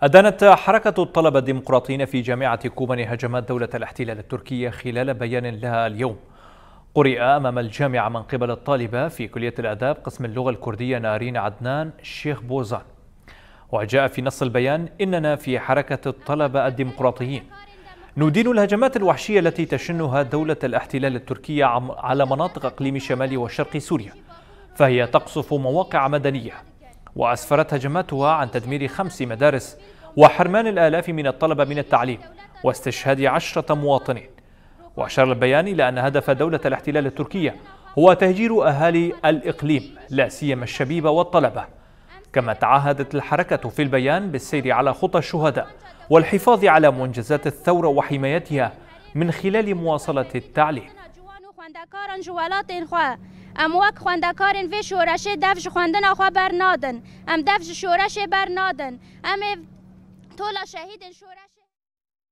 أدانت حركة الطلبة الديمقراطيين في جامعة كوبان هجمات دولة الاحتلال التركية خلال بيان لها اليوم قرئ أمام الجامعة من قبل الطالبة في كلية الآداب قسم اللغة الكردية نارين عدنان الشيخ بوزان. وجاء في نص البيان: إننا في حركة الطلبة الديمقراطيين ندين الهجمات الوحشية التي تشنها دولة الاحتلال التركية على مناطق إقليم شمال وشرق سوريا، فهي تقصف مواقع مدنية، وأسفرت هجماتها عن تدمير 5 مدارس وحرمان الآلاف من الطلبة من التعليم واستشهاد 10 مواطنين. وأشار البيان إلى أن هدف دولة الاحتلال التركية هو تهجير أهالي الإقليم لا سيما الشبيبة والطلبة. كما تعهدت الحركة في البيان بالسير على خطى الشهداء والحفاظ على منجزات الثورة وحمايتها من خلال مواصلة التعليم. ام وک خواندکارن وی شورش دفش خواندن آخوا برنادن ام دفش شورش برنادن ام طول شهید شورش